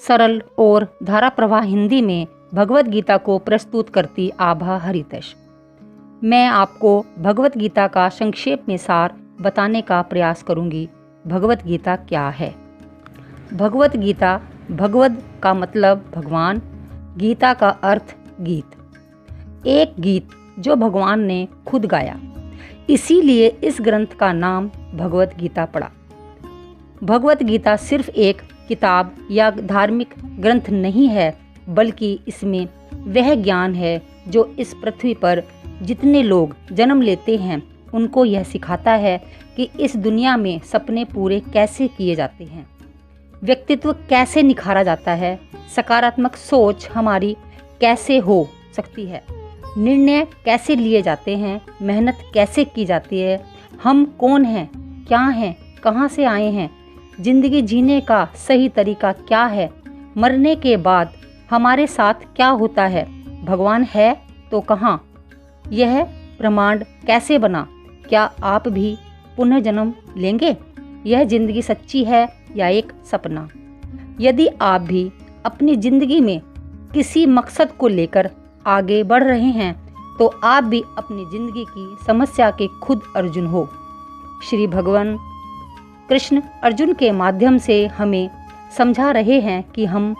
सरल और धारा प्रवाह हिंदी में भगवत गीता को प्रस्तुत करती आभा हरितश। मैं आपको भगवत गीता का संक्षेप में सार बताने का प्रयास करूंगी। भगवत गीता क्या है? भगवत गीता, भगवद का मतलब भगवान, गीता का अर्थ गीत। एक गीत जो भगवान ने खुद गाया, इसीलिए इस ग्रंथ का नाम भगवत गीता पड़ा। भगवत गीता सिर्फ एक किताब या धार्मिक ग्रंथ नहीं है, बल्कि इसमें वह ज्ञान है जो इस पृथ्वी पर जितने लोग जन्म लेते हैं उनको यह सिखाता है कि इस दुनिया में सपने पूरे कैसे किए जाते हैं, व्यक्तित्व कैसे निखारा जाता है, सकारात्मक सोच हमारी कैसे हो सकती है, निर्णय कैसे लिए जाते हैं, मेहनत कैसे की जाती है, हम कौन हैं, क्या हैं, कहाँ से आए हैं, जिंदगी जीने का सही तरीका क्या है, मरने के बाद हमारे साथ क्या होता है, भगवान है तो कहाँ, यह ब्रह्मांड कैसे बना, क्या आप भी पुनः जन्म लेंगे, यह जिंदगी सच्ची है या एक सपना। यदि आप भी अपनी जिंदगी में किसी मकसद को लेकर आगे बढ़ रहे हैं तो आप भी अपनी जिंदगी की समस्या के खुद अर्जुन हो। श्री भगवान कृष्ण अर्जुन के माध्यम से हमें समझा रहे हैं कि हम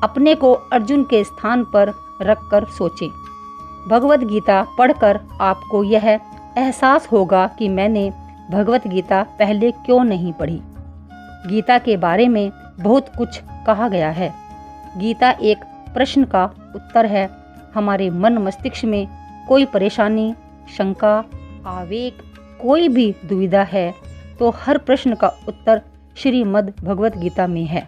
अपने को अर्जुन के स्थान पर रखकर सोचें। भगवत गीता पढ़कर आपको यह एहसास होगा कि मैंने भगवत गीता पहले क्यों नहीं पढ़ी। गीता के बारे में बहुत कुछ कहा गया है। गीता एक प्रश्न का उत्तर है। हमारे मन मस्तिष्क में कोई परेशानी, शंका, आवेग, कोई भी दुविधा है तो हर प्रश्न का उत्तर श्रीमद् भगवत गीता में है।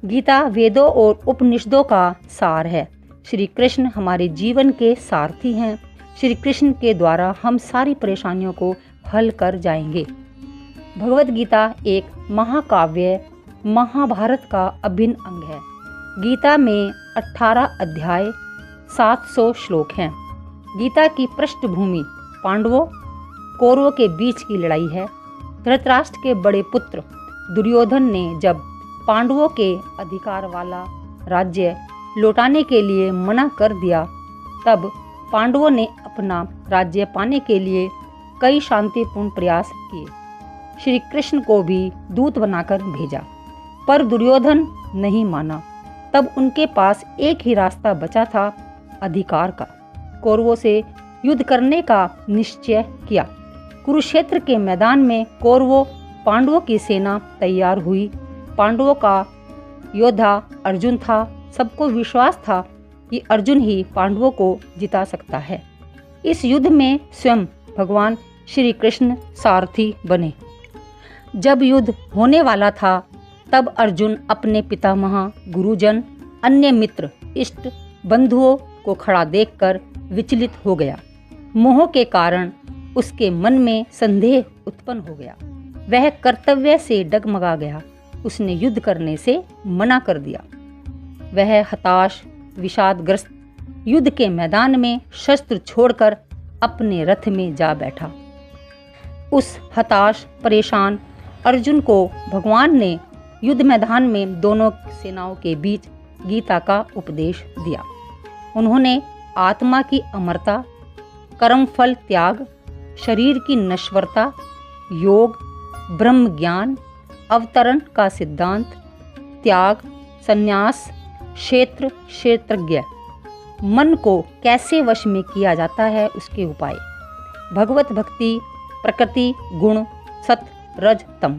गीता वेदों और उपनिषदों का सार है। श्री कृष्ण हमारे जीवन के सारथी हैं। श्री कृष्ण के द्वारा हम सारी परेशानियों को हल कर जाएंगे। भगवत गीता एक महाकाव्य, महाभारत का अभिन्न अंग है। गीता में 18 अध्याय, 700 श्लोक हैं। गीता की पृष्ठभूमि पांडवों कौरवों के बीच की लड़ाई है। धृतराष्ट्र के बड़े पुत्र दुर्योधन ने जब पांडवों के अधिकार वाला राज्य लौटाने के लिए मना कर दिया, तब पांडवों ने अपना राज्य पाने के लिए कई शांतिपूर्ण प्रयास किए। श्री कृष्ण को भी दूत बनाकर भेजा, पर दुर्योधन नहीं माना। तब उनके पास एक ही रास्ता बचा था, अधिकार का। कौरवों से युद्ध करने का निश्चय किया। कुरुक्षेत्र के मैदान में कौरवों पांडवों की सेना तैयार हुई। पांडवों का योद्धा अर्जुन था। सबको विश्वास था कि अर्जुन ही पांडवों को जिता सकता है। इस युद्ध में स्वयं भगवान श्री कृष्ण सारथी बने। जब युद्ध होने वाला था, तब अर्जुन अपने पितामह, गुरुजन, अन्य मित्र, इष्ट बंधुओं को खड़ा देखकर विचलित हो गया। मोह के कारण उसके मन में संदेह उत्पन्न हो गया। वह कर्तव्य से डगमगा गया। उसने युद्ध करने से मना कर दिया। वह हताश, विषादग्रस्त युद्ध के मैदान में शस्त्र छोड़कर अपने रथ में जा बैठा। उस हताश, परेशान अर्जुन को भगवान ने युद्ध मैदान में दोनों सेनाओं के बीच गीता का उपदेश दिया। उन्होंने आत्मा की अमरता, कर्मफल त्याग, शरीर की नश्वरता, योग, ब्रह्म ज्ञान, अवतरण का सिद्धांत, त्याग, संन्यास, क्षेत्रज्ञ, मन को कैसे वश में किया जाता है उसके उपाय, भगवत भक्ति, प्रकृति गुण, सत, रज, तम,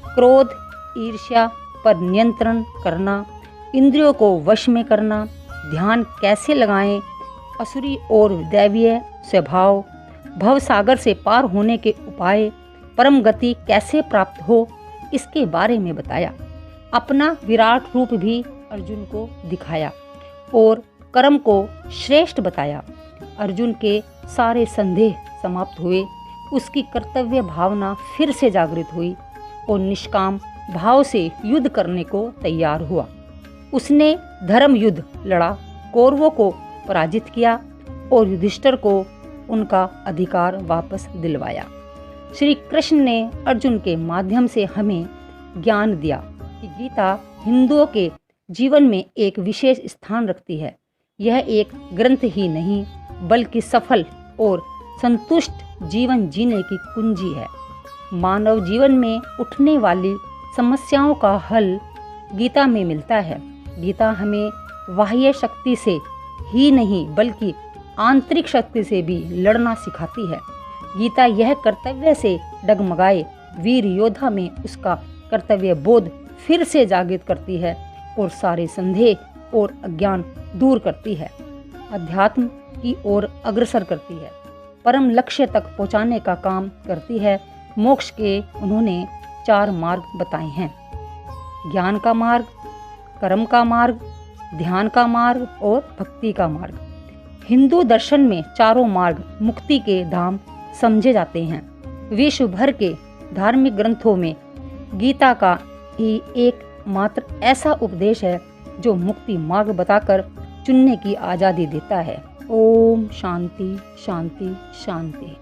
क्रोध, ईर्ष्या पर नियंत्रण करना, इंद्रियों को वश में करना, ध्यान कैसे लगाएं, असुरी और दैवीय स्वभाव, भव सागर से पार होने के उपाय, परम गति कैसे प्राप्त हो, इसके बारे में बताया। अपना विराट रूप भी अर्जुन को दिखाया और कर्म को श्रेष्ठ बताया। अर्जुन के सारे संदेह समाप्त हुए। उसकी कर्तव्य भावना फिर से जागृत हुई और निष्काम भाव से युद्ध करने को तैयार हुआ। उसने धर्म युद्ध लड़ा, कौरवों को पराजित किया और युधिष्ठिर को उनका अधिकार वापस दिलवाया। श्री कृष्ण ने अर्जुन के माध्यम से हमें ज्ञान दिया कि गीता हिंदुओं के जीवन में एक विशेष स्थान रखती है। यह एक ग्रंथ ही नहीं बल्कि सफल और संतुष्ट जीवन जीने की कुंजी है। मानव जीवन में उठने वाली समस्याओं का हल गीता में मिलता है। गीता हमें बाह्य शक्ति से ही नहीं बल्कि आंतरिक शक्ति से भी लड़ना सिखाती है। गीता यह कर्तव्य से डगमगाए वीर योद्धा में उसका कर्तव्य बोध फिर से जागृत करती है और सारे संदेह और अज्ञान दूर करती है, अध्यात्म की ओर अग्रसर करती है, परम लक्ष्य तक पहुंचाने का काम करती है। मोक्ष के उन्होंने 4 मार्ग बताए हैं: ज्ञान का मार्ग, कर्म का मार्ग, ध्यान का मार्ग और भक्ति का मार्ग। हिंदू दर्शन में चारों मार्ग मुक्ति के धाम समझे जाते हैं। विश्व भर के धार्मिक ग्रंथों में गीता का ही एकमात्र ऐसा उपदेश है जो मुक्ति मार्ग बताकर चुनने की आज़ादी देता है। ओम शांति शांति शांति।